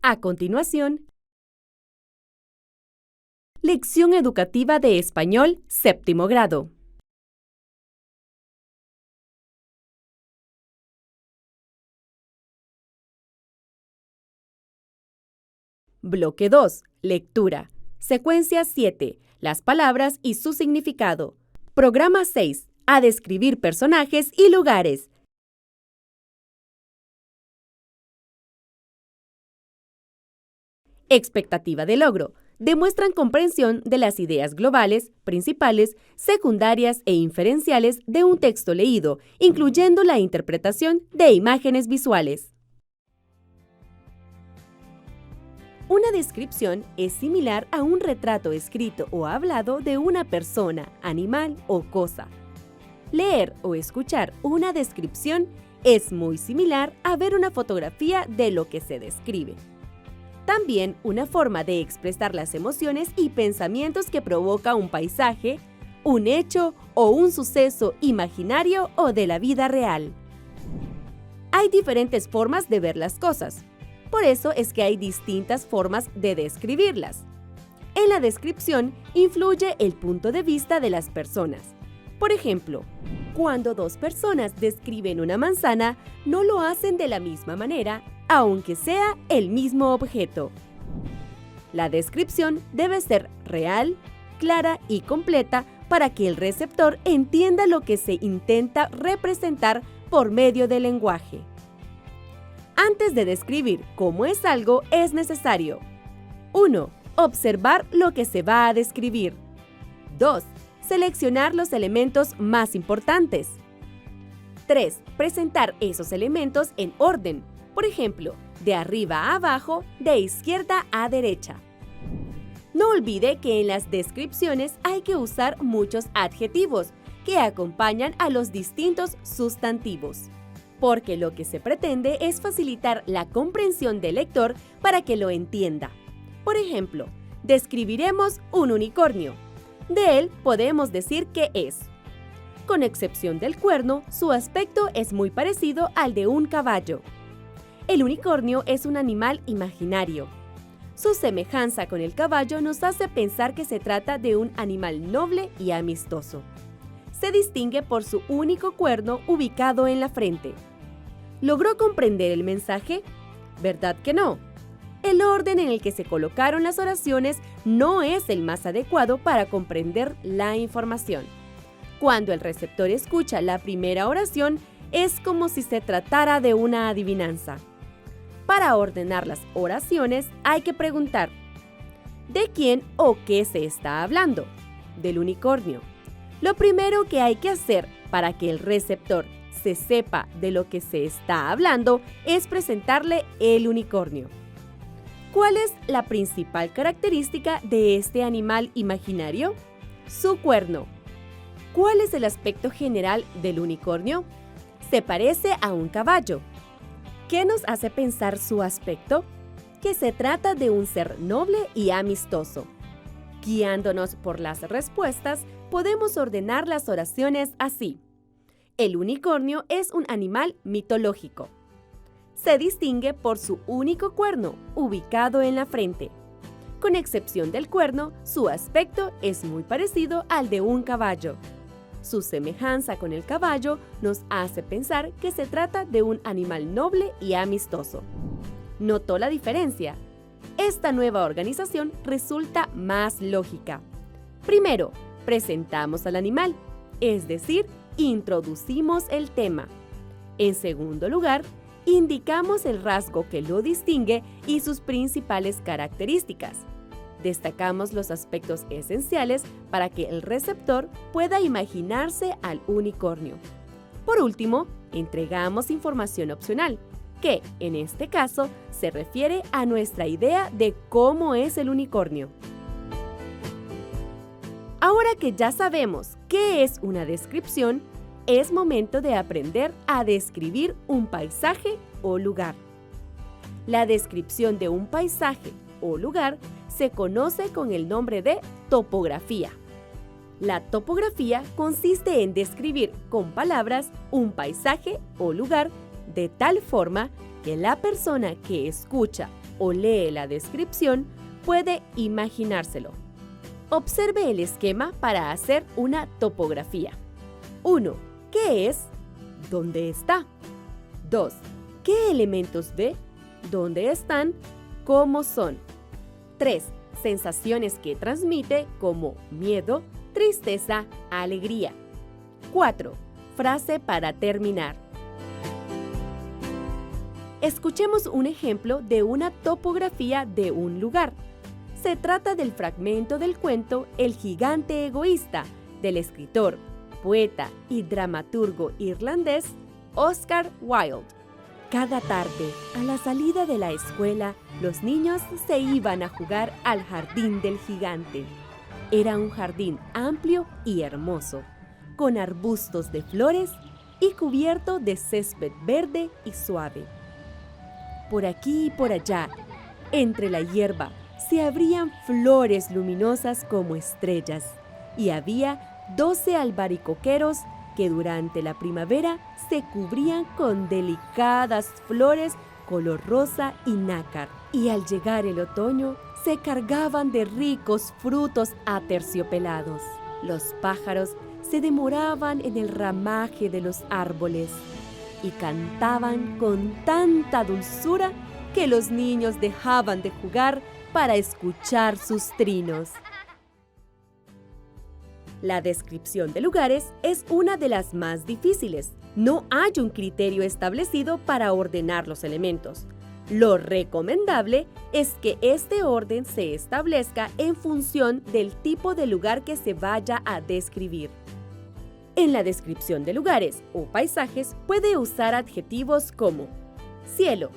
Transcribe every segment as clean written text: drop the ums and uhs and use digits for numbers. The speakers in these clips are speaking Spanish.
A continuación, lección educativa de español, séptimo grado. Bloque 2. Lectura. Secuencia 7. Las palabras y su significado. Programa 6. A describir personajes y lugares. Expectativa de logro. Demuestran comprensión de las ideas globales, principales, secundarias e inferenciales de un texto leído, incluyendo la interpretación de imágenes visuales. Una descripción es similar a un retrato escrito o hablado de una persona, animal o cosa. Leer o escuchar una descripción es muy similar a ver una fotografía de lo que se describe. También una forma de expresar las emociones y pensamientos que provoca un paisaje, un hecho o un suceso imaginario o de la vida real. Hay diferentes formas de ver las cosas. Por eso es que hay distintas formas de describirlas. En la descripción influye el punto de vista de las personas. Por ejemplo, cuando dos personas describen una manzana, no lo hacen de la misma manera, aunque sea el mismo objeto. La descripción debe ser real, clara y completa para que el receptor entienda lo que se intenta representar por medio del lenguaje. Antes de describir cómo es algo, es necesario 1. Observar lo que se va a describir. 2. Seleccionar los elementos más importantes. 3. Presentar esos elementos en orden, por ejemplo, de arriba a abajo, de izquierda a derecha. No olvide que en las descripciones hay que usar muchos adjetivos que acompañan a los distintos sustantivos, porque lo que se pretende es facilitar la comprensión del lector para que lo entienda. Por ejemplo, describiremos un unicornio. De él podemos decir que es. Con excepción del cuerno, su aspecto es muy parecido al de un caballo. El unicornio es un animal imaginario. Su semejanza con el caballo nos hace pensar que se trata de un animal noble y amistoso. Se distingue por su único cuerno ubicado en la frente. ¿Logró comprender el mensaje? ¿Verdad que no? El orden en el que se colocaron las oraciones no es el más adecuado para comprender la información. Cuando el receptor escucha la primera oración, es como si se tratara de una adivinanza. Para ordenar las oraciones hay que preguntar: ¿de quién o qué se está hablando? Del unicornio. Lo primero que hay que hacer para que el receptor se sepa de lo que se está hablando es presentarle el unicornio. ¿Cuál es la principal característica de este animal imaginario? Su cuerno. ¿Cuál es el aspecto general del unicornio? Se parece a un caballo. ¿Qué nos hace pensar su aspecto? Que se trata de un ser noble y amistoso. Guiándonos por las respuestas, podemos ordenar las oraciones así. El unicornio es un animal mitológico. Se distingue por su único cuerno, ubicado en la frente. Con excepción del cuerno, su aspecto es muy parecido al de un caballo. Su semejanza con el caballo nos hace pensar que se trata de un animal noble y amistoso. ¿Notó la diferencia? Esta nueva organización resulta más lógica. Primero, presentamos al animal, es decir, introducimos el tema. En segundo lugar, indicamos el rasgo que lo distingue y sus principales características. Destacamos los aspectos esenciales para que el receptor pueda imaginarse al unicornio. Por último, entregamos información opcional, que, en este caso, se refiere a nuestra idea de cómo es el unicornio. Ahora que ya sabemos qué es una descripción, es momento de aprender a describir un paisaje o lugar. La descripción de un paisaje o lugar se conoce con el nombre de topografía. La topografía consiste en describir con palabras un paisaje o lugar de tal forma que la persona que escucha o lee la descripción, puede imaginárselo. Observe el esquema para hacer una topografía. 1. ¿Qué es? ¿Dónde está? 2. ¿Qué elementos ve? ¿Dónde están? ¿Cómo son? 3. Sensaciones que transmite como miedo, tristeza, alegría. 4. Frase para terminar. Escuchemos un ejemplo de una topografía de un lugar. Se trata del fragmento del cuento El gigante egoísta, del escritor, poeta y dramaturgo irlandés Oscar Wilde. Cada tarde, a la salida de la escuela, los niños se iban a jugar al jardín del gigante. Era un jardín amplio y hermoso, con arbustos de flores y cubierto de césped verde y suave. Por aquí y por allá, entre la hierba, se abrían flores luminosas como estrellas, y había 12 albaricoqueros que durante la primavera se cubrían con delicadas flores color rosa y nácar, y al llegar el otoño se cargaban de ricos frutos aterciopelados. Los pájaros se demoraban en el ramaje de los árboles y cantaban con tanta dulzura que los niños dejaban de jugar para escuchar sus trinos. La descripción de lugares es una de las más difíciles. No hay un criterio establecido para ordenar los elementos. Lo recomendable es que este orden se establezca en función del tipo de lugar que se vaya a describir. En la descripción de lugares o paisajes puede usar adjetivos como cielo,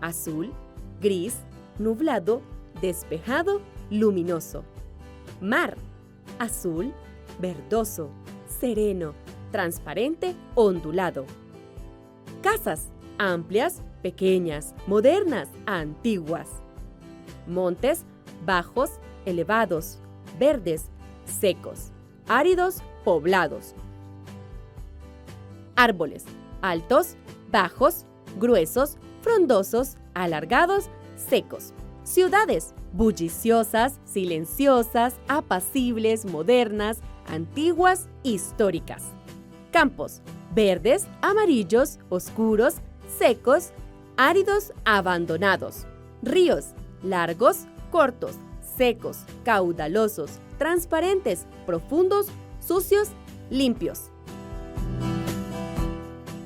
azul, gris, nublado, despejado, luminoso. Mar, azul, verdoso, sereno, transparente, ondulado. Casas, amplias, pequeñas, modernas, antiguas. Montes, bajos, elevados, verdes, secos, áridos, poblados. Árboles, altos, bajos, gruesos, frondosos, alargados, secos. Ciudades, bulliciosas, silenciosas, apacibles, modernas, antiguas, históricas. Campos, verdes, amarillos, oscuros, secos, áridos, abandonados. Ríos, largos, cortos, secos, caudalosos, transparentes, profundos, sucios, limpios.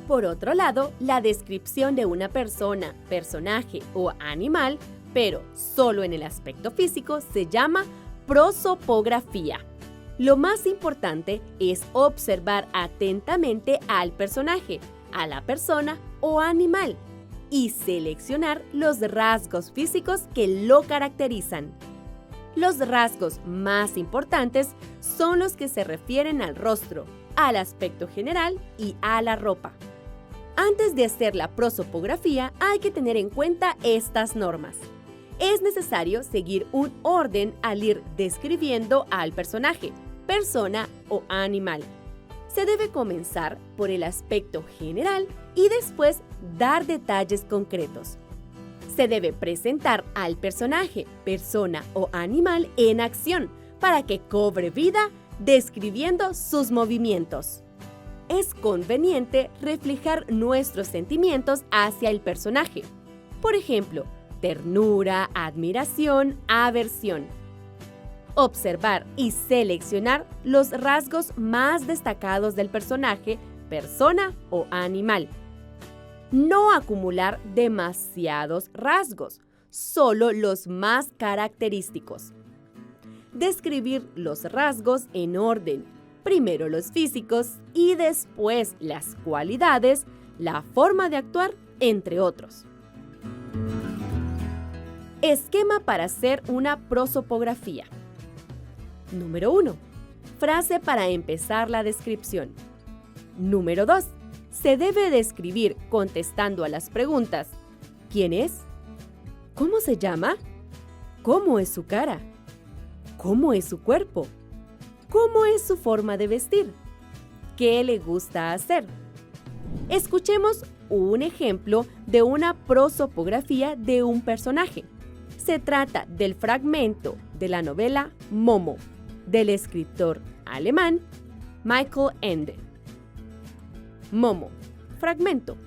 Por otro lado, la descripción de una persona, personaje o animal, pero solo en el aspecto físico, se llama prosopografía. Lo más importante es observar atentamente al personaje, a la persona o animal y seleccionar los rasgos físicos que lo caracterizan. Los rasgos más importantes son los que se refieren al rostro, al aspecto general y a la ropa. Antes de hacer la prosopografía hay que tener en cuenta estas normas. Es necesario seguir un orden al ir describiendo al personaje, persona o animal. Se debe comenzar por el aspecto general y después dar detalles concretos. Se debe presentar al personaje, persona o animal en acción para que cobre vida describiendo sus movimientos. Es conveniente reflejar nuestros sentimientos hacia el personaje. Por ejemplo, ternura, admiración, aversión. Observar y seleccionar los rasgos más destacados del personaje, persona o animal. No acumular demasiados rasgos, solo los más característicos. Describir los rasgos en orden, primero los físicos y después las cualidades, la forma de actuar, entre otros. Esquema para hacer una prosopografía. Número 1. Frase para empezar la descripción. Número 2. Se debe describir contestando a las preguntas: ¿quién es? ¿Cómo se llama? ¿Cómo es su cara? ¿Cómo es su cuerpo? ¿Cómo es su forma de vestir? ¿Qué le gusta hacer? Escuchemos un ejemplo de una prosopografía de un personaje. Se trata del fragmento de la novela Momo, del escritor alemán Michael Ende. Momo, fragmento.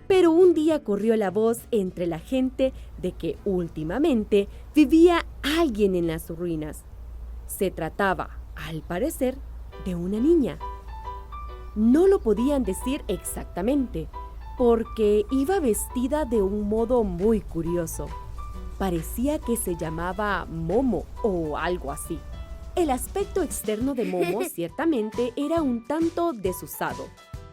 Pero un día corrió la voz entre la gente de que últimamente vivía alguien en las ruinas. Se trataba, al parecer, de una niña. No lo podían decir exactamente, porque iba vestida de un modo muy curioso. Parecía que se llamaba Momo o algo así. El aspecto externo de Momo ciertamente era un tanto desusado.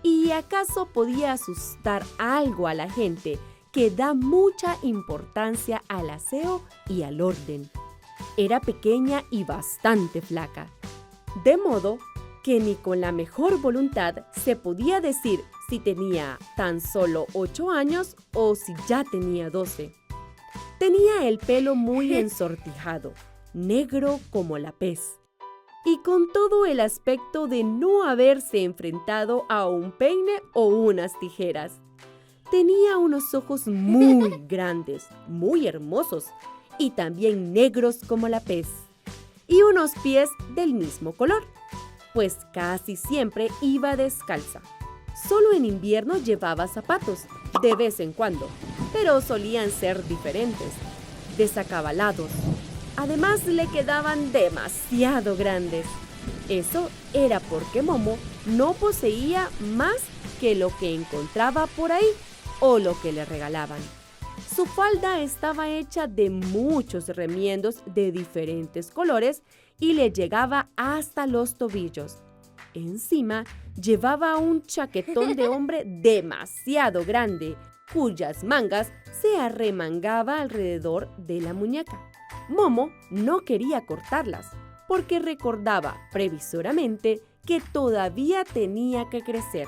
¿Y acaso podía asustar algo a la gente que da mucha importancia al aseo y al orden? Era pequeña y bastante flaca, de modo que ni con la mejor voluntad se podía decir si tenía tan solo 8 años o si ya tenía 12. Tenía el pelo muy ensortijado, negro como la pez, y con todo el aspecto de no haberse enfrentado a un peine o unas tijeras. Tenía unos ojos muy grandes, muy hermosos, y también negros como la pez, y unos pies del mismo color, pues casi siempre iba descalza. Solo en invierno llevaba zapatos, de vez en cuando, pero solían ser diferentes, desacabalados. Además, le quedaban demasiado grandes. Eso era porque Momo no poseía más que lo que encontraba por ahí o lo que le regalaban. Su falda estaba hecha de muchos remiendos de diferentes colores y le llegaba hasta los tobillos. Encima, llevaba un chaquetón de hombre demasiado grande, cuyas mangas se arremangaba alrededor de la muñeca. Momo no quería cortarlas, porque recordaba previsoramente que todavía tenía que crecer.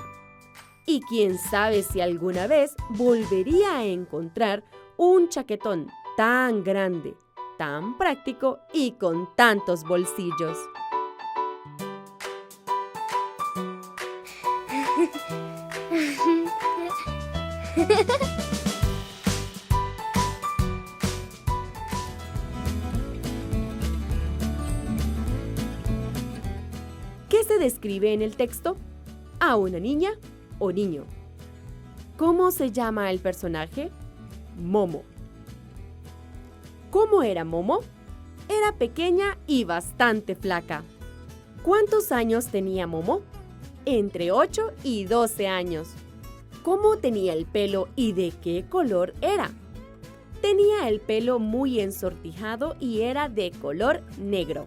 Y quién sabe si alguna vez volvería a encontrar un chaquetón tan grande, tan práctico y con tantos bolsillos. ¿Qué se describe en el texto? ¿A una niña o niño? ¿Cómo se llama el personaje? Momo. ¿Cómo era Momo? Era pequeña y bastante flaca. ¿Cuántos años tenía Momo? Entre 8 y 12 años. ¿Cómo tenía el pelo y de qué color era? Tenía el pelo muy ensortijado y era de color negro.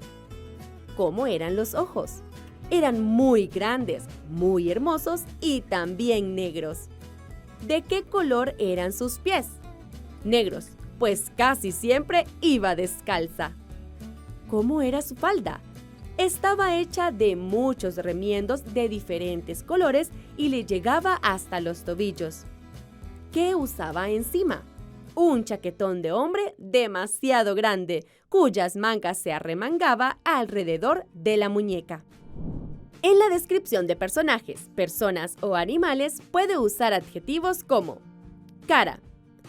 ¿Cómo eran los ojos? Eran muy grandes, muy hermosos y también negros. ¿De qué color eran sus pies? Negros, pues casi siempre iba descalza. ¿Cómo era su falda? Estaba hecha de muchos remiendos de diferentes colores y le llegaba hasta los tobillos. ¿Qué usaba encima? Un chaquetón de hombre demasiado grande, cuyas mangas se arremangaba alrededor de la muñeca. En la descripción de personajes, personas o animales puede usar adjetivos como cara,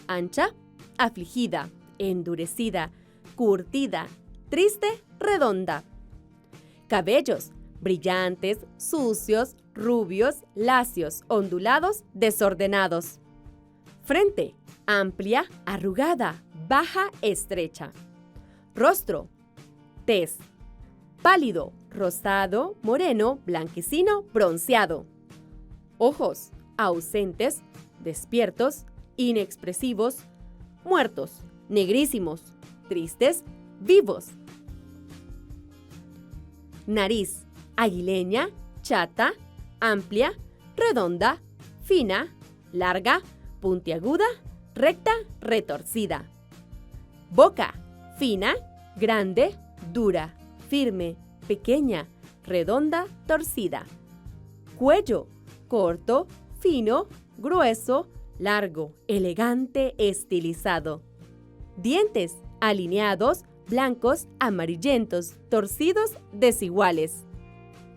ancha, afligida, endurecida, curtida, triste, redonda. Cabellos, brillantes, sucios, rubios, lacios, ondulados, desordenados. Frente, amplia, arrugada, baja, estrecha. Rostro, tez. Pálido, rosado, moreno, blanquecino, bronceado. Ojos, ausentes, despiertos, inexpresivos, muertos, negrísimos, tristes, vivos. Nariz, aguileña, chata, amplia, redonda, fina, larga, puntiaguda, recta, retorcida. Boca, fina, grande, dura, firme, pequeña, redonda, torcida. Cuello, corto, fino, grueso, largo, elegante, estilizado. Dientes, alineados, blancos, amarillentos, torcidos, desiguales.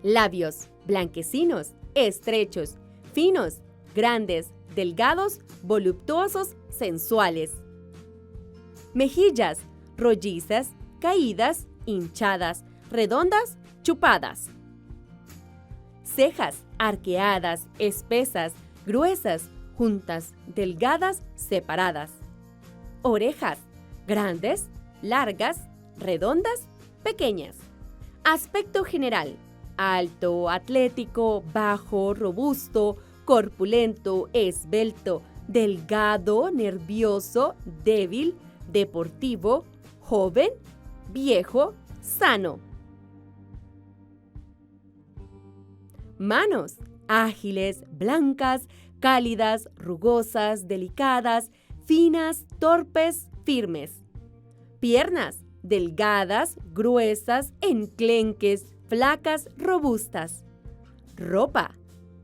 Labios, blanquecinos, estrechos, finos, grandes, delgados, voluptuosos, sensuales. Mejillas, rollizas, caídas, hinchadas, redondas, chupadas. Cejas, arqueadas, espesas, gruesas, juntas, delgadas, separadas. Orejas, grandes, largas, redondas, pequeñas. Aspecto general: alto, atlético, bajo, robusto, corpulento, esbelto, delgado, nervioso, débil, deportivo, joven, viejo, sano. Manos: ágiles, blancas, cálidas, rugosas, delicadas, finas, torpes, firmes. Piernas: delgadas, gruesas, enclenques, flacas, robustas. Ropa: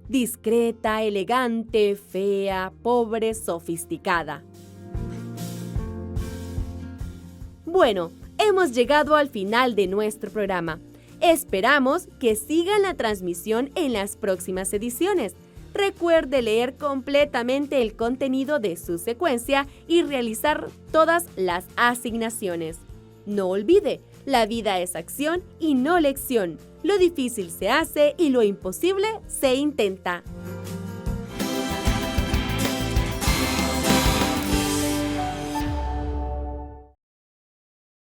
discreta, elegante, fea, pobre, sofisticada. Bueno, hemos llegado al final de nuestro programa. Esperamos que sigan la transmisión en las próximas ediciones. Recuerde leer completamente el contenido de su secuencia y realizar todas las asignaciones. No olvide, la vida es acción y no lección. Lo difícil se hace y lo imposible se intenta.